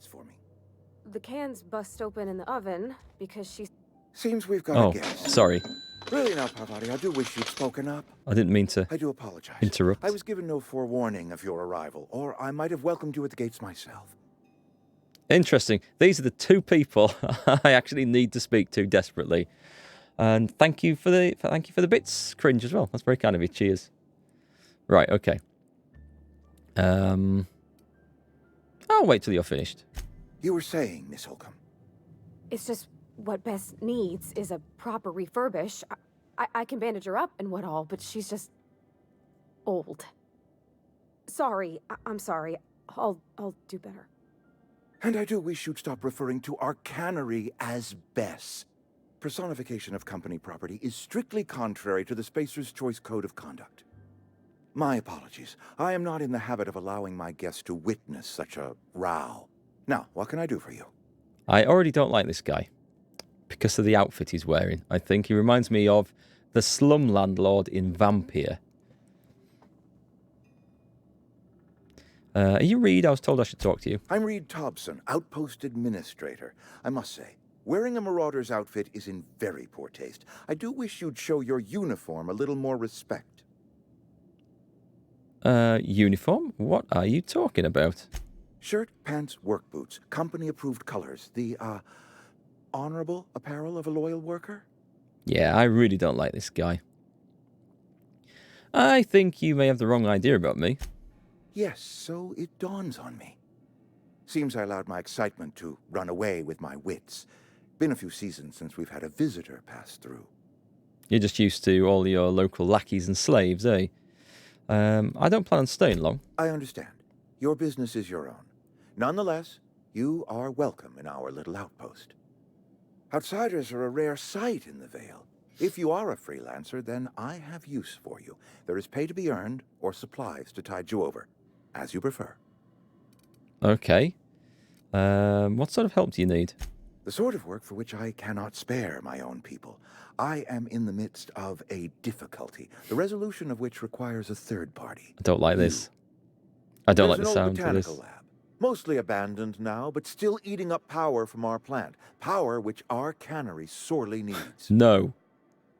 secrets for me? The cans bust open in the oven because she's... Seems we've got Oh, a guest. sorry. Really now, Parvati, I do wish you'd spoken up. I didn't mean to I do apologize. interrupt. I was given no forewarning of your arrival, or I might have welcomed you at the gates myself. Interesting. These are the two people I actually need to speak to desperately. And thank you for the bits, Cringe, as well. That's very kind of you. Cheers. Right, okay. I'll wait till you're finished. You were saying, Miss Holcomb. It's just what Bess needs is a proper refurbish. I can bandage her up and what all, but she's just... old. Sorry, I'm sorry. I'll do better. And I do wish you'd stop referring to our cannery as Bess. Personification of company property is strictly contrary to the Spacer's Choice Code of Conduct. My apologies. I am not in the habit of allowing my guests to witness such a row. Now, what can I do for you? I already don't like this guy because of the outfit he's wearing. I think he reminds me of the slum landlord in Vampire. Are you Reed? I was told I should talk to you. I'm Reed Thompson, Outpost Administrator. I must say, wearing a marauder's outfit is in very poor taste. I do wish you'd show your uniform a little more respect. Uniform? What are you talking about? Shirt, pants, work boots, company-approved colors. The, honorable apparel of a loyal worker? Yeah, I really don't like this guy. I think you may have the wrong idea about me. Yes, so it dawns on me. Seems I allowed my excitement to run away with my wits. Been a few seasons since we've had a visitor pass through. You're just used to all your local lackeys and slaves, eh? I don't plan on staying long. I understand. Your business is your own. Nonetheless, you are welcome in our little outpost. Outsiders are a rare sight in the Vale. If you are a freelancer, then I have use for you. There is pay to be earned or supplies to tide you over, as you prefer. Okay. What sort of help do you need? The sort of work for which I cannot spare my own people. I am in the midst of a difficulty, the resolution of which requires a third party. I don't like this. I don't like There's the an old sound of this. botanical lab, mostly abandoned now, but still eating up power from our plant. Power which our cannery sorely needs. No.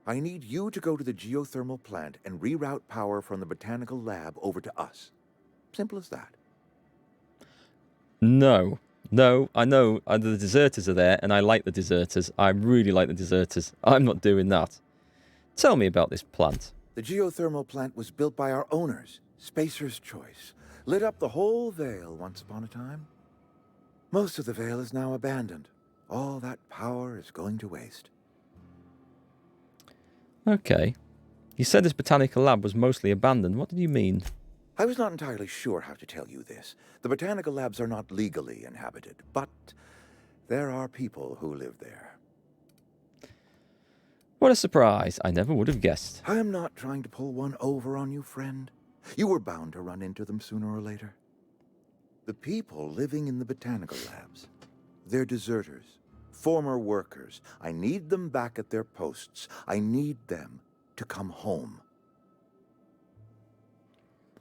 I need you to go to the geothermal plant and reroute power from the botanical lab over to us. Simple as that. No. No, I know the deserters are there, and I like the deserters. I really like the deserters. I'm not doing that. Tell me about this plant. The geothermal plant was built by our owners, Spacer's Choice. Lit up the whole Vale once upon a time. Most of the Vale is now abandoned. All that power is going to waste. Okay. You said this botanical lab was mostly abandoned. What did you mean? I was not entirely sure how to tell you this. The botanical labs are not legally inhabited, but there are people who live there. What a surprise. I never would have guessed. I am not trying to pull one over on you, friend. You were bound to run into them sooner or later. The people living in the botanical labs, they're deserters, former workers. I need them back at their posts. I need them to come home.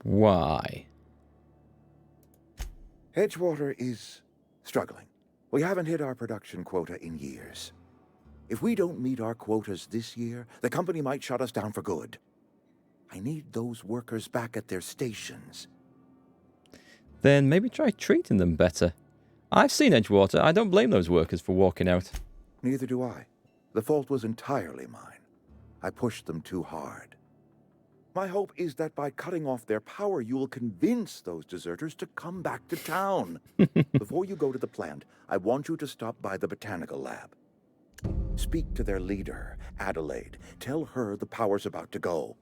Why? Edgewater is struggling. We haven't hit our production quota in years. If we don't meet our quotas this year, the company might shut us down for good. I need those workers back at their stations. Then maybe try treating them better. I've seen Edgewater. I don't blame those workers for walking out. Neither do I. The fault was entirely mine. I pushed them too hard. My hope is that by cutting off their power, you will convince those deserters to come back to town. Before you go to the plant, I want you to stop by the botanical lab. Speak to their leader, Adelaide. Tell her the power's about to go,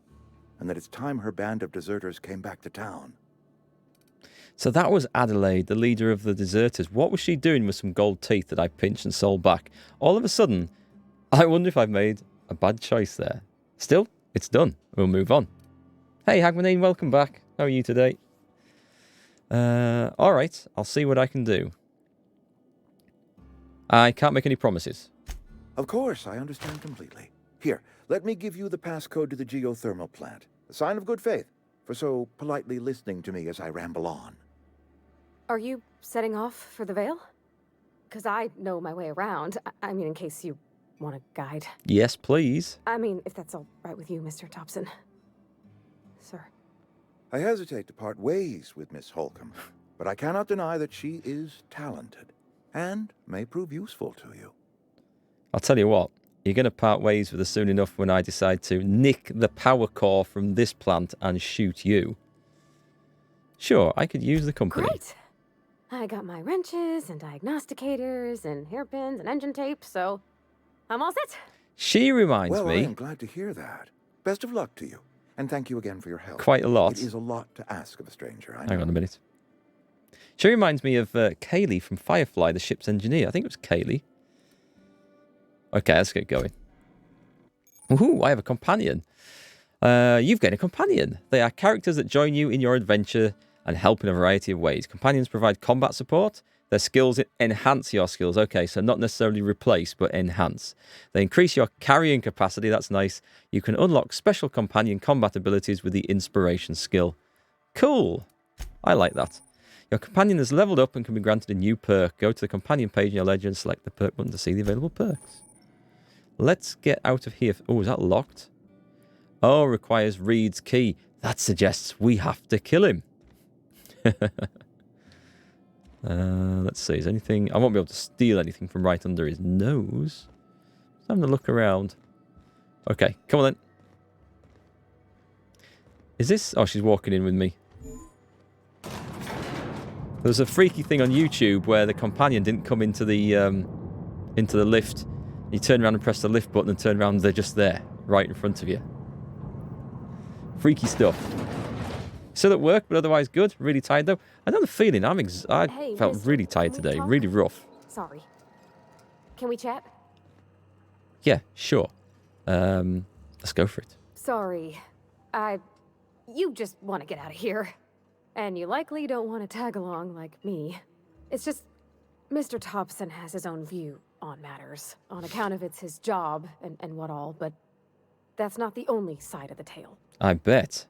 and that it's time her band of deserters came back to town. So that was Adelaide, the leader of the deserters. What was she doing with some gold teeth that I pinched and sold back? All of a sudden, I wonder if I've made a bad choice there. Still, it's done. We'll move on. Hey, Hagmanine, welcome back. How are you today? All right, I'll see what I can do. I can't make any promises. Of course, I understand completely. Here, let me give you the passcode to the geothermal plant. A sign of good faith, for so politely listening to me as I ramble on. Are you setting off for the Vale? Because I know my way around. I mean, in case you want a guide. Yes, please. I mean, if that's all right with you, Mr. Thompson. Sir. I hesitate to part ways with Miss Holcomb, but I cannot deny that she is talented and may prove useful to you. I'll tell you what, you're going to part ways with her soon enough when I decide to nick the power core from this plant and shoot you. Sure, I could use the company. Great. I got my wrenches and diagnosticators and hairpins and engine tape, so I'm all set. She reminds Well, I me am glad to hear that. Best of luck to you, and thank you again for your help. quite a lot. It is a lot to ask of a stranger, I know. Hang on a minute. She reminds me of Kaylee from Firefly, the ship's engineer. I think it was Kaylee. Okay, let's get going. Ooh, I have a companion. You've gained a companion. They are characters that join you in your adventure and help in a variety of ways. Companions provide combat support. Their skills enhance your skills. Okay, so not necessarily replace, but enhance. They increase your carrying capacity. That's nice. You can unlock special companion combat abilities with the inspiration skill. Cool. I like that. Your companion is leveled up and can be granted a new perk. Go to the companion page in your ledger and select the perk button to see the available perks. Let's get out of here. Oh, is that locked? Oh, requires Reed's key. That suggests we have to kill him. Let's see. Is anything... I won't be able to steal anything from right under his nose. Just having a look around. Okay, come on then. Is this... Oh, she's walking in with me. There's a freaky thing on YouTube where the companion didn't come into the lift. You turn around and press the lift button and turn around, they're just there, right in front of you. Freaky stuff. Still at work, but otherwise good. Really tired though. I know the feeling. I felt mister, really tired can we today. talk? Really rough. Sorry. Can we chat? Yeah, sure. Let's go for it. Sorry. You just want to get out of here. And you likely don't want to tag along like me. It's just, Mr. Thompson has his own view on matters, on account of it's his job and what all, but that's not the only side of the tale. I bet.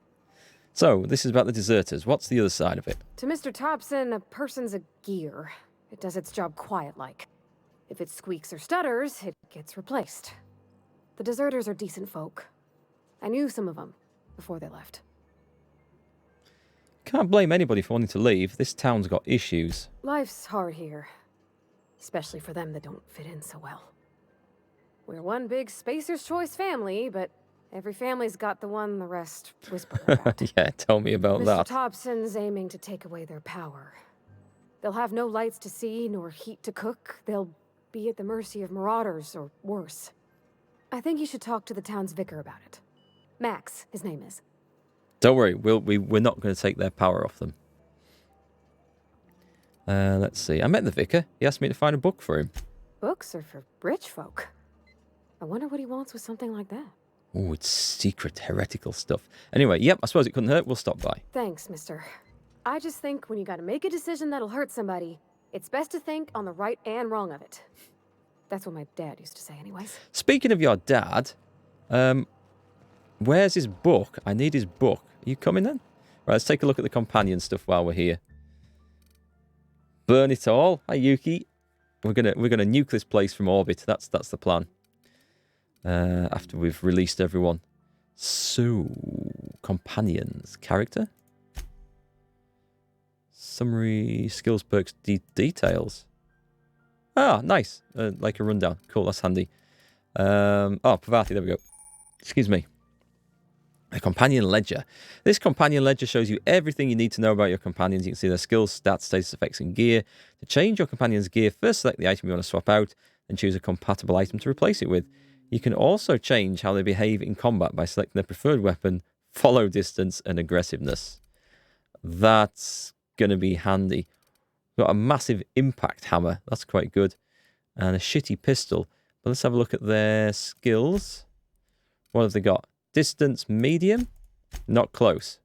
So, this is about the deserters. What's the other side of it? To Mr. Thompson, a person's a gear. It does its job quiet-like. If it squeaks or stutters, it gets replaced. The deserters are decent folk. I knew some of them before they left. Can't blame anybody for wanting to leave. This town's got issues. Life's hard here. Especially for them that don't fit in so well. We're one big Spacer's Choice family, but every family's got the one the rest whisper about. Yeah, tell me about Mr. that. Thompson's aiming to take away their power. They'll have no lights to see, nor heat to cook. They'll be at the mercy of marauders, or worse. I think you should talk to the town's vicar about it. Max, his name is. Don't worry, we're not going to take their power off them. Let's see. I met the vicar. He asked me to find a book for him. Books are for rich folk. I wonder what he wants with something like that. Oh, it's secret, heretical stuff. Anyway, yep, I suppose it couldn't hurt. We'll stop by. Thanks, mister. I just think when you gotta make a decision that'll hurt somebody, it's best to think on the right and wrong of it. That's what my dad used to say anyways. Speaking of your dad, where's his book? I need his book. Are you coming then? Right, let's take a look at the companion stuff while we're here. Burn it all. Hi, Yuki. We're gonna nuke this place from orbit. That's the plan. After we've released everyone. So, companions. Character? Summary, skills, perks, details. Ah, nice. Like a rundown. Cool, that's handy. Oh, Pavati, there we go. Excuse me. A companion ledger. This companion ledger shows you everything you need to know about your companions. You can see their skills, stats, status effects, and gear. To change your companion's gear, first select the item you want to swap out, and choose a compatible item to replace it with. You can also change how they behave in combat by selecting their preferred weapon, follow distance, and aggressiveness. That's going to be handy. Got a massive impact hammer. That's quite good. And a shitty pistol. But let's have a look at their skills. What have they got? Distance, medium. Not close.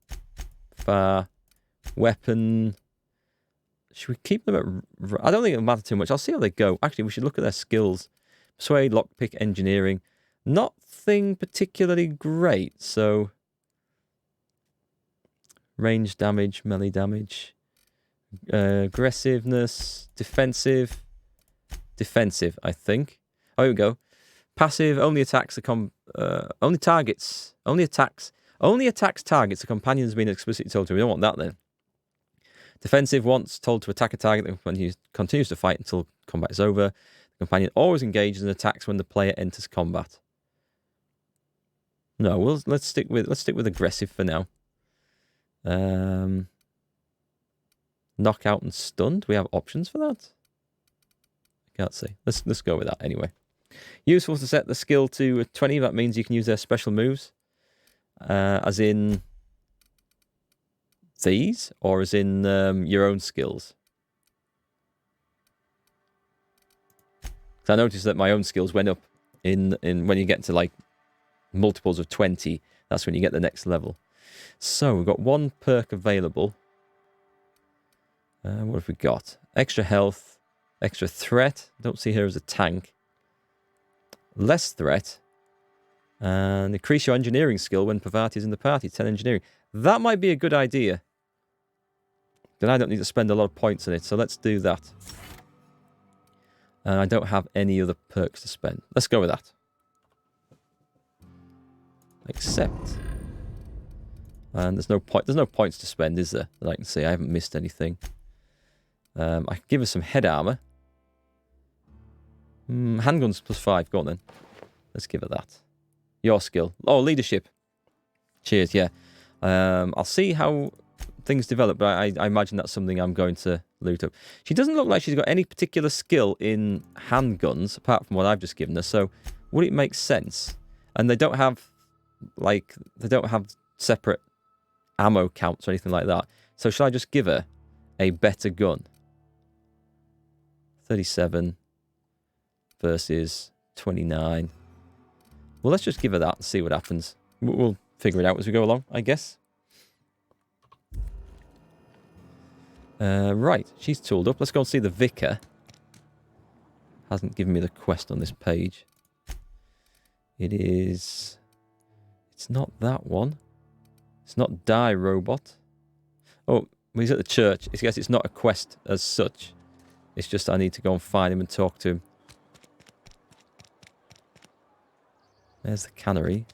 Far. Weapon. Should we keep them at... I don't think it'll matter too much. I'll see how they go. Actually, we should look at their skills. Persuade, lockpick, engineering. Nothing particularly great, so... Range damage, melee damage. Aggressiveness, defensive, I think. Oh, here we go. Passive only attacks only attacks targets a companion has been explicitly told to. We don't want that then. Defensive, once told to attack a target, the companion continues to fight until combat is over. The companion always engages and attacks when the player enters combat. No, let's stick with aggressive for now. Knockout and stunned. We have options for that. I can't see. Let's go with that anyway. Useful to set the skill to 20. That means you can use their special moves, as in these, or as in your own skills. So I noticed that my own skills went up in when you get to like multiples of 20. That's when you get the next level. So we've got one perk available. What have we got? Extra health, extra threat. Don't see her as a tank. Less threat. And increase your engineering skill when Pavati is in the party. 10 engineering. That might be a good idea. Then I don't need to spend a lot of points on it, so let's do that. And I don't have any other perks to spend. Let's go with that. Accept. And there's no points to spend, is there? That I can see. I haven't missed anything. I can give her some head armor. Handguns +5. Go on then. Let's give her that. Your skill. Oh, leadership. Cheers, yeah. I'll see how things develop, but I imagine that's something I'm going to loot up. She doesn't look like she's got any particular skill in handguns, apart from what I've just given her, so would it make sense? And they don't have, separate ammo counts or anything like that. So shall I just give her a better gun? 37 versus 29. Well, let's just give her that and see what happens. We'll figure it out as we go along, I guess. Right, she's tooled up. Let's go and see the vicar. Hasn't given me the quest on this page. It's not that one. It's not Die Robot. Oh, he's at the church. I guess it's not a quest as such. It's just I need to go and find him and talk to him. There's the cannery.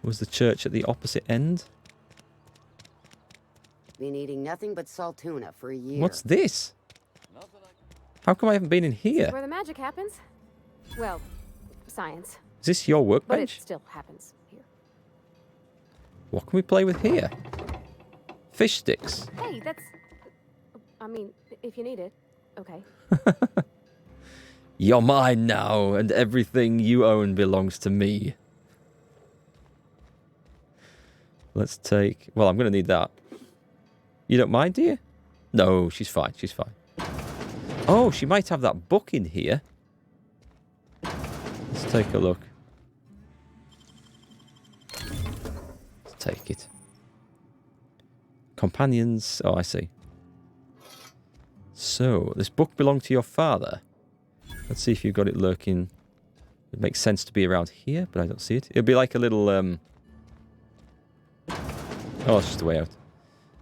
Was the church at the opposite end? Been eating nothing but salt tuna for a year. What's this? How come I haven't been in here? Where the magic happens? Well, science. Is this your But it workbench? still happens here. What can we play with here? Fish sticks. Hey, that's... I mean, if you need it, okay. You're mine now, and everything you own belongs to me. Let's take... Well, I'm going to need that. You don't mind, do you? No, she's fine. She's fine. Oh, she might have that book in here. Let's take a look. Let's take it. Companions. Oh, I see. So, this book belonged to your father. Let's see if you've got it lurking. It makes sense to be around here, but I don't see it. It'll be like a little... Oh, it's just a way out.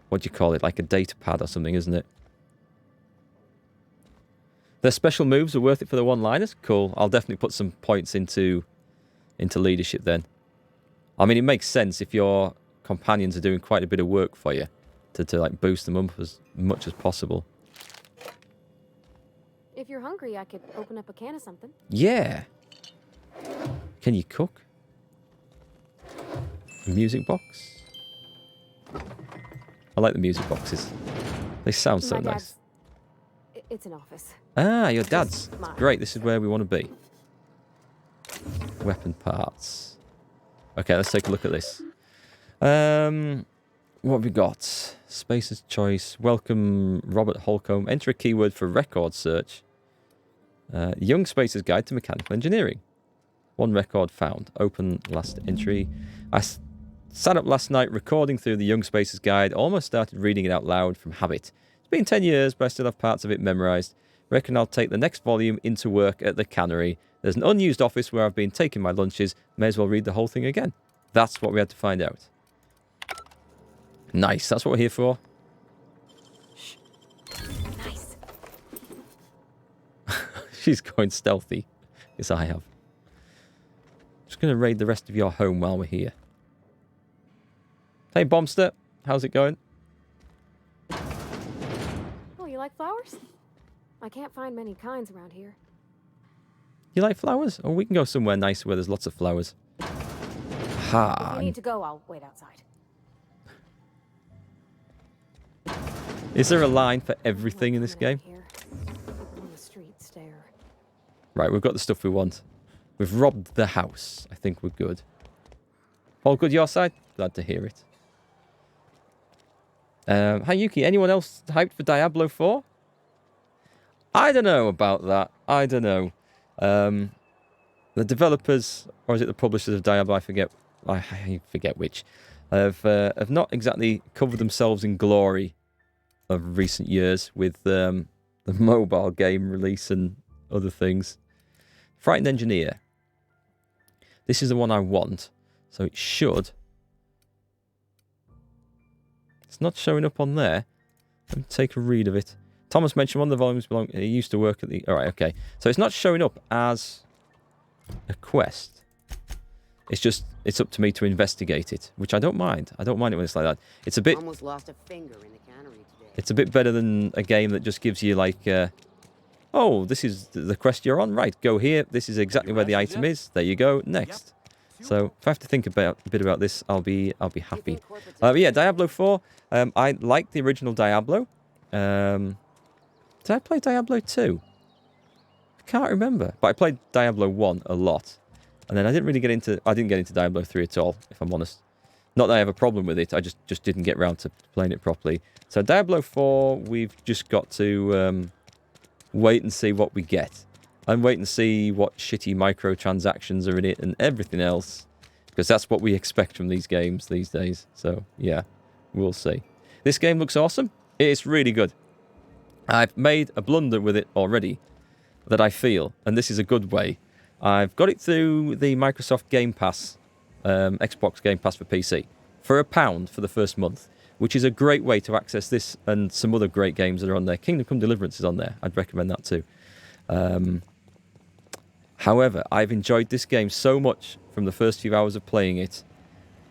What do you call it? Like a data pad or something, isn't it? Their special moves are worth it for the one-liners? Cool. I'll definitely put some points into leadership then. I mean, it makes sense if your companions are doing quite a bit of work for you to like boost them up as much as possible. If you're hungry, I could open up a can of something. Yeah. Can you cook? A music box? I like the music boxes. They sound so My nice. dad's... It's an office. Ah, your dad's. Mine. Great, this is where we want to be. Weapon parts. Okay, let's take a look at this. What have we got? Spacer's choice. Welcome, Robert Holcomb. Enter a keyword for record search. Young Spacer's Guide to Mechanical Engineering. One record found. Open last entry. I sat up last night recording through the Young Spacer's Guide. Almost started reading it out loud from habit. It's been 10 years, but I still have parts of it memorized. Reckon I'll take the next volume into work at the cannery. There's an unused office where I've been taking my lunches. May as well read the whole thing again. That's what we had to find out. Nice, that's what we're here for. She's going stealthy. Yes, I have. Just going to raid the rest of your home while we're here. Hey, Bombster. How's it going? Oh, you like flowers? I can't find many kinds around here. You like flowers? Oh, we can go somewhere nice where there's lots of flowers. Ha. If you need to go, I'll wait outside. Is there a line for everything in this game? On the street stare. Right, we've got the stuff we want. We've robbed the house. I think we're good. All good your side? Glad to hear it. Hi, Yuki. Anyone else hyped for Diablo 4? I don't know about that. I don't know. The developers, or is it the publishers of Diablo? I forget which. Have not exactly covered themselves in glory of recent years with the mobile game release and other things. Frightened Engineer. This is the one I want, so it should. It's not showing up on there. Let me take a read of it. Thomas mentioned one of the volumes belong. He used to work at the. All right, okay. So it's not showing up as a quest. It's up to me to investigate it, which I don't mind. I don't mind it when it's like that. It's a bit. Almost lost a finger in the cannery today. It's a bit better than a game that just gives you like, oh, this is the quest you're on. Right, go here. This is exactly where the item is. There you go. Next. So if I have to think a bit about this, I'll be happy. But yeah, Diablo 4. I like the original Diablo. Did I play Diablo 2? I can't remember. But I played Diablo 1 a lot. And then I didn't get into Diablo 3 at all, if I'm honest. Not that I have a problem with it, I just didn't get around to playing it properly. So Diablo 4, we've just got to wait and see what we get. And wait and see what shitty microtransactions are in it and everything else. Because that's what we expect from these games these days. So, yeah, we'll see. This game looks awesome. It's really good. I've made a blunder with it already that I feel, and this is a good way. I've got it through the Microsoft Game Pass, Xbox Game Pass for PC, for £1 for the first month, which is a great way to access this and some other great games that are on there. Kingdom Come Deliverance is on there. I'd recommend that too. However, I've enjoyed this game so much from the first few hours of playing it,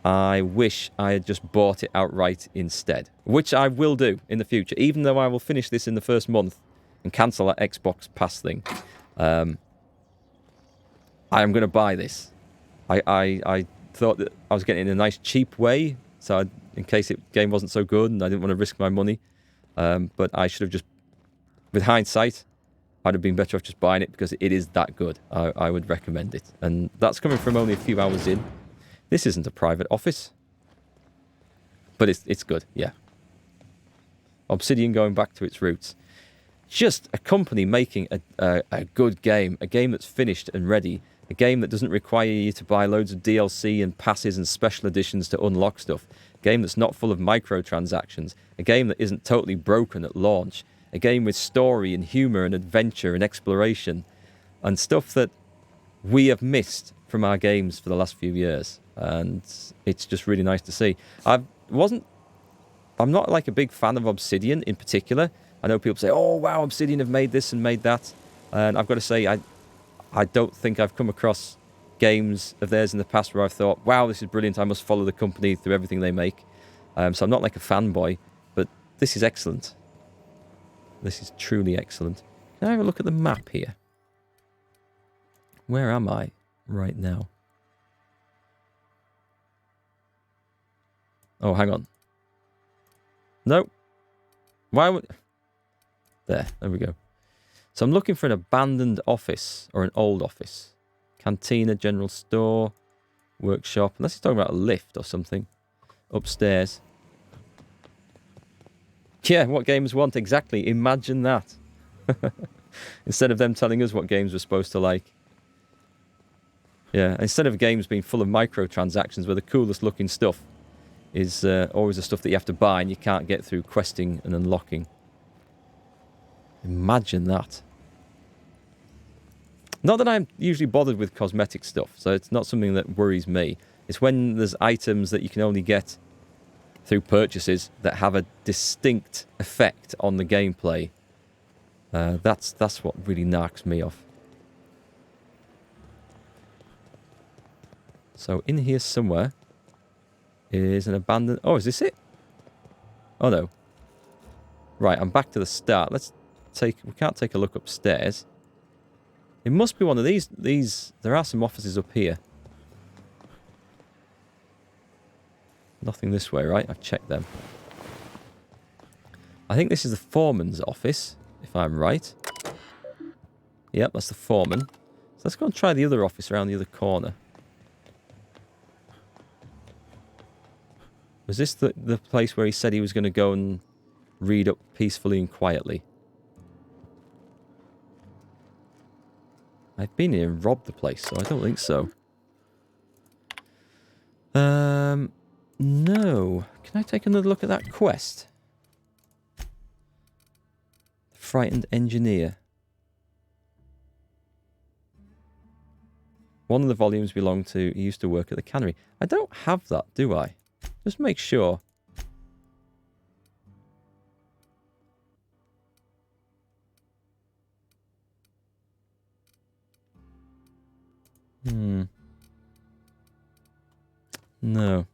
I wish I had just bought it outright instead, which I will do in the future, even though I will finish this in the first month and cancel that Xbox Pass thing. I am going to buy this. I thought that I was getting it in a nice cheap way, so in case the game wasn't so good and I didn't want to risk my money. But I should have just, with hindsight, I'd have been better off just buying it because it is that good. I would recommend it. And that's coming from only a few hours in. This isn't a private office. But it's good, yeah. Obsidian going back to its roots. Just a company making a good game. A game that's finished and ready. A game that doesn't require you to buy loads of DLC and passes and special editions to unlock stuff. A game that's not full of microtransactions. A game that isn't totally broken at launch. A game with story and humour and adventure and exploration. And stuff that we have missed from our games for the last few years. And it's just really nice to see. I'm not like a big fan of Obsidian in particular. I know people say, oh wow, Obsidian have made this and made that. And I've got to say, I don't think I've come across games of theirs in the past where I've thought, wow, this is brilliant, I must follow the company through everything they make. So I'm not like a fanboy, but this is excellent. This is truly excellent. Can I have a look at the map here? Where am I right now? Oh, hang on. Nope. Why would... There we go. So I'm looking for an abandoned office or an old office. Cantina, general store, workshop. Unless he's talking about a lift or something. Upstairs. Yeah, what games want exactly. Imagine that. Instead of them telling us what games we're supposed to like. Yeah, instead of games being full of microtransactions where the coolest looking stuff is always the stuff that you have to buy and you can't get through questing and unlocking. Imagine that. Not that I'm usually bothered with cosmetic stuff, so it's not something that worries me. It's when there's items that you can only get through purchases that have a distinct effect on the gameplay That's what really knocks me off. So in here somewhere is an abandoned... Oh, is this it? Oh, no. Right, I'm back to the start. Let's take... We can't take a look upstairs. It must be one of these... There are some offices up here. Nothing this way, right? I've checked them. I think this is the foreman's office, if I'm right. Yep, that's the foreman. So let's go and try the other office around the other corner. Was this the place where he said he was going to go and read up peacefully and quietly? I've been here and robbed the place, so I don't think so. No. Can I take another look at that quest? The Frightened Engineer. One of the volumes belonged to... He used to work at the cannery. I don't have that, do I? Just make sure. No.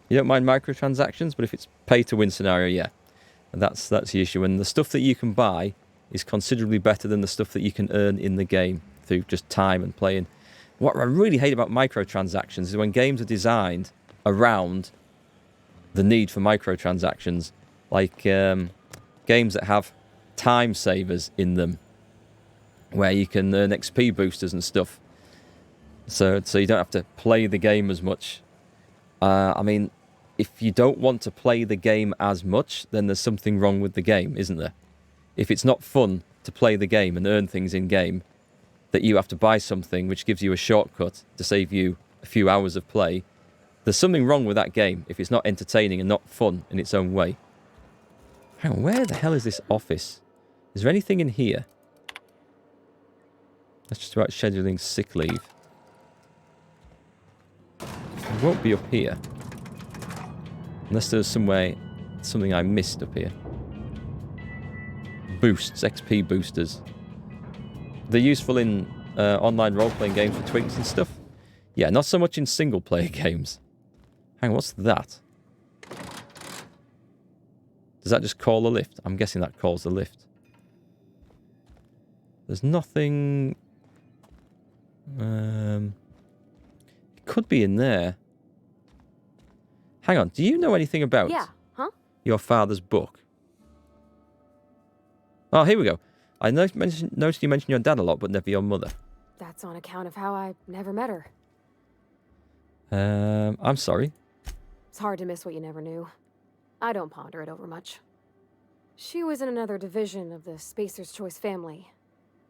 You don't mind microtransactions, but if it's pay-to-win scenario, yeah. And that's the issue. And the stuff that you can buy is considerably better than the stuff that you can earn in the game through just time and playing. What I really hate about microtransactions is when games are designed around the need for microtransactions, like games that have time savers in them, where you can earn XP boosters and stuff. So you don't have to play the game as much. I mean, if you don't want to play the game as much, then there's something wrong with the game, isn't there? If it's not fun to play the game and earn things in-game, that you have to buy something which gives you a shortcut to save you a few hours of play, there's something wrong with that game if it's not entertaining and not fun in its own way. Hang on, where the hell is this office? Is there anything in here? That's just about scheduling sick leave. It won't be up here. Unless there's something I missed up here. Boosts, XP boosters. They're useful in online role-playing games for twinks and stuff. Yeah, not so much in single-player games. Hang on, what's that? Does that just call a lift? I'm guessing that calls the lift. There's nothing... It could be in there. Hang on, do you know anything about your father's book? Oh, here we go. I noticed you mentioned your dad a lot, but never your mother. That's on account of how I never met her. I'm sorry. It's hard to miss what you never knew. I don't ponder it over much. She was in another division of the Spacer's Choice family.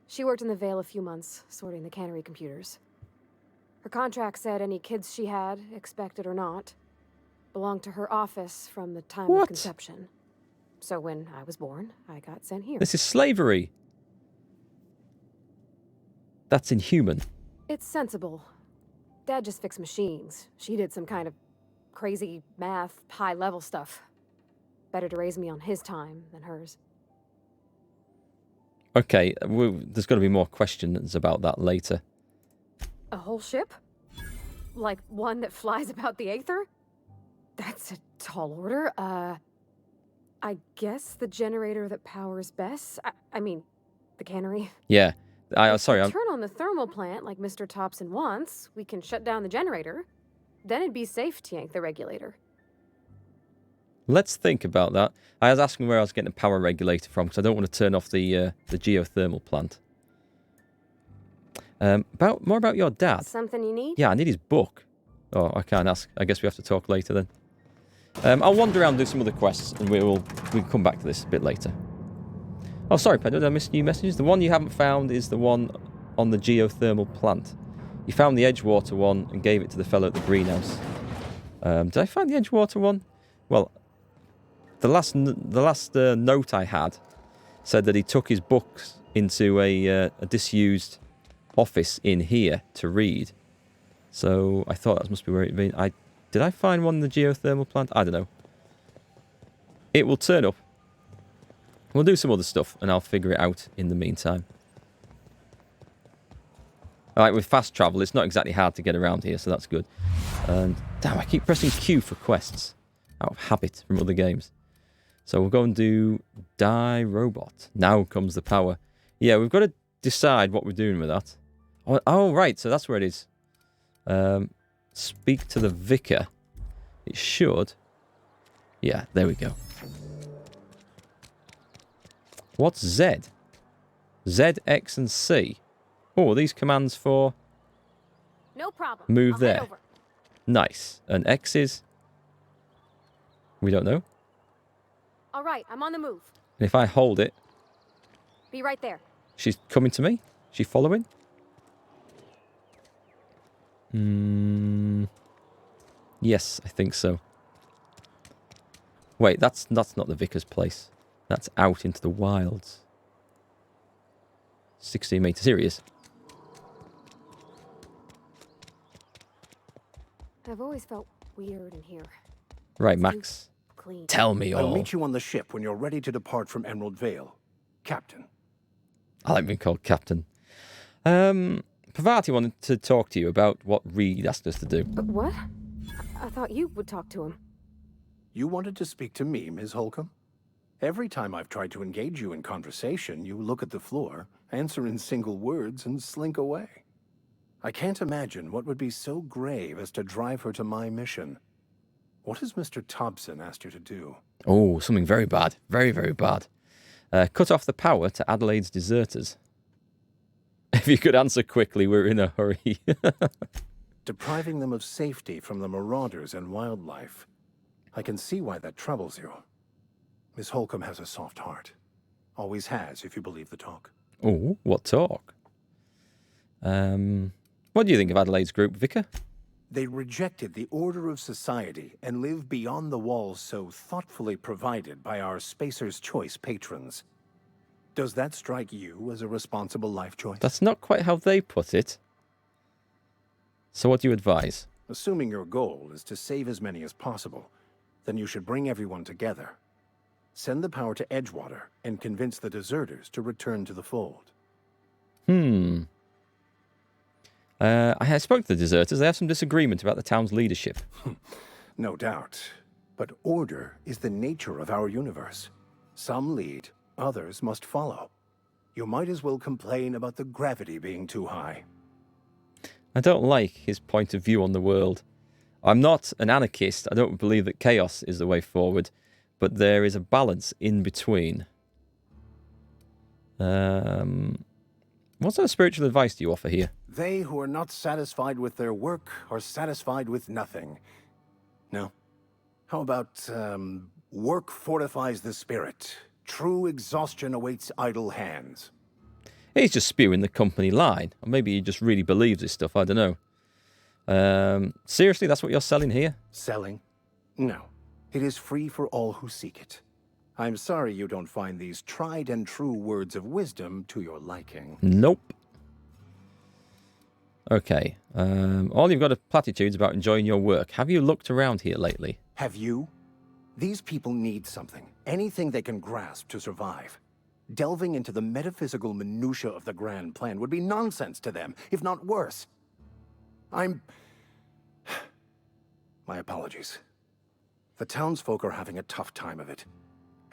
She worked in the Vale a few months, sorting the cannery computers. Her contract said any kids she had, expected or not, belonged to her office from the time of conception. So when I was born, I got sent here. This is slavery. That's inhuman. It's sensible. Dad just fixed machines. She did some kind of crazy math, high-level stuff. Better to raise me on his time than hers. Okay, there's got to be more questions about that later. A whole ship? Like one that flies about the Aether? That's a tall order. I guess the generator that powers Bess? I mean, the cannery. Yeah. Sorry, Turn on the thermal plant like Mr. Thompson wants, we can shut down the generator. Then it'd be safe to yank the regulator. Let's think about that. I was asking where I was getting the power regulator from, because I don't want to turn off the geothermal plant. More about your dad. Something you need? Yeah, I need his book. Oh, I can't ask. I guess we have to talk later then. I'll wander around and do some other quests, and we'll come back to this a bit later. Oh, sorry, Pedro, did I miss new messages? The one you haven't found is the one on the geothermal plant. You found the Edgewater one and gave it to the fellow at the greenhouse. Did I find the Edgewater one? Well, the last note I had said that he took his books into a disused office in here to read. So I thought that must be where it had been. Did I find one in the geothermal plant? I don't know. it will turn up. We'll do some other stuff, and I'll figure it out in the meantime. Alright, with fast travel, it's not exactly hard to get around here, so that's good. And, damn, I keep pressing Q for quests. Out of habit from other games. So we'll go and do Die Robot. Now comes the power. Yeah, we've got to decide what we're doing with that. Oh, right, so that's where it is. Speak to the vicar. It should. Yeah, there we go. What's Z? Z, X, and C. Oh, these commands for No problem. move I'll head there. over. Nice. And X is? We don't know. All right, I'm on the move. And if I hold it, Be right there. she's coming to me? She following? Yes, I think so. Wait, that's not the vicar's place. That's out into the wilds. 16 meters. Here he is. I've always felt weird in here. Right, Max. Clean. Tell me I'll all. meet you on the ship when you're ready to depart from Emerald Vale. Captain. I like being called Captain. Pavati wanted to talk to you about what Reed asked us to do. What? I thought you would talk to him. You wanted to speak to me, Ms. Holcomb? Every time I've tried to engage you in conversation, you look at the floor, answer in single words, and slink away. I can't imagine what would be so grave as to drive her to my mission. What has Mr. Thompson asked you to do? Oh, something very bad. Very, very bad. Cut off the power to Adelaide's deserters. If you could answer quickly, we're in a hurry. Depriving them of safety from the marauders and wildlife. I can see why that troubles you. Miss Holcomb has a soft heart. Always has, if you believe the talk. Oh, what talk? What do you think of Adelaide's group, Vicar? They rejected the order of society and live beyond the walls so thoughtfully provided by our Spacer's Choice patrons. Does that strike you as a responsible life choice? That's not quite how they put it. So what do you advise? Assuming your goal is to save as many as possible, then you should bring everyone together. Send the power to Edgewater and convince the deserters to return to the fold. I spoke to the deserters. They have some disagreement about the town's leadership. No doubt. But order is the nature of our universe. Some lead, others must follow. You might as well complain about the gravity being too high. I don't like his point of view on the world. I'm not an anarchist. I don't believe that chaos is the way forward, but there is a balance in between. What sort of spiritual advice do you offer here? They who are not satisfied with their work are satisfied with nothing. No. How about, work fortifies the spirit. True exhaustion awaits idle hands. He's just spewing the company line. Or maybe he just really believes this stuff. I don't know. Seriously, that's what you're selling here? Selling? No. It is free for all who seek it. I'm sorry you don't find these tried and true words of wisdom to your liking. Nope. Okay. All you've got are platitudes about enjoying your work. Have you looked around here lately? Have you? These people need something. Anything they can grasp to survive. Delving into the metaphysical minutiae of the grand plan would be nonsense to them, if not worse. My apologies. The townsfolk are having a tough time of it.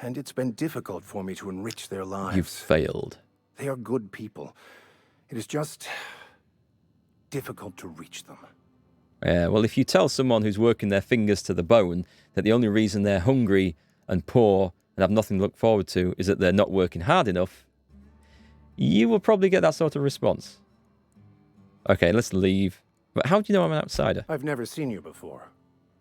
And it's been difficult for me to enrich their lives. You've failed. They are good people. It is just difficult to reach them. Well, if you tell someone who's working their fingers to the bone that the only reason they're hungry and poor and have nothing to look forward to is that they're not working hard enough, you will probably get that sort of response. Okay, let's leave. But how do you know I'm an outsider? I've never seen you before.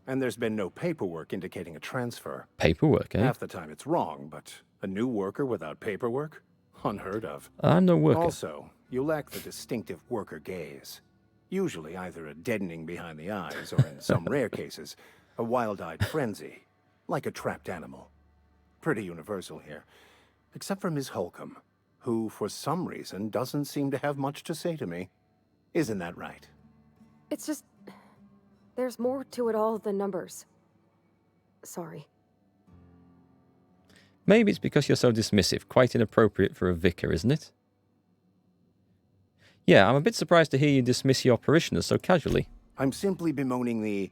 And there's been no paperwork indicating a transfer. Paperwork, eh? Half the time it's wrong, but a new worker without paperwork? Unheard of. I'm no worker. Also, you lack the distinctive worker gaze. Usually either a deadening behind the eyes, or in some rare cases, a wild-eyed frenzy, like a trapped animal. Pretty universal here. Except for Miss Holcomb, who, for some reason, doesn't seem to have much to say to me. Isn't that right? It's just... there's more to it all than numbers. Sorry. Maybe it's because you're so dismissive. Quite inappropriate for a vicar, isn't it? Yeah, I'm a bit surprised to hear you dismiss your parishioners so casually. I'm simply bemoaning the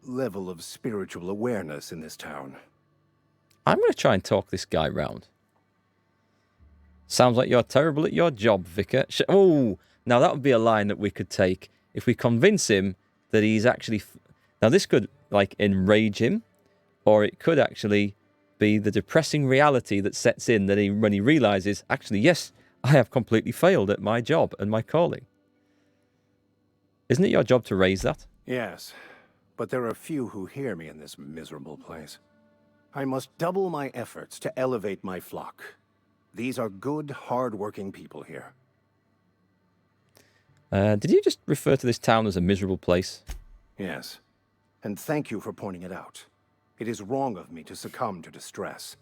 level of spiritual awareness in this town. I'm going to try and talk this guy round. Sounds like you're terrible at your job, vicar. Oh, now that would be a line that we could take if we convince him that he's actually... Now, this could, like, enrage him, or it could actually be the depressing reality that sets in that when he realizes, actually, yes, I have completely failed at my job and my calling. Isn't it your job to raise that? Yes, but there are few who hear me in this miserable place. I must double my efforts to elevate my flock. These are good, hard-working people here. Did you just refer to this town as a miserable place? Yes, and thank you for pointing it out. It is wrong of me to succumb to distress.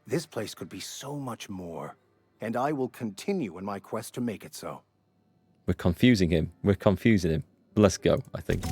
This place could be so much more, and I will continue in my quest to make it so. We're confusing him. We're confusing him. Let's go, I think.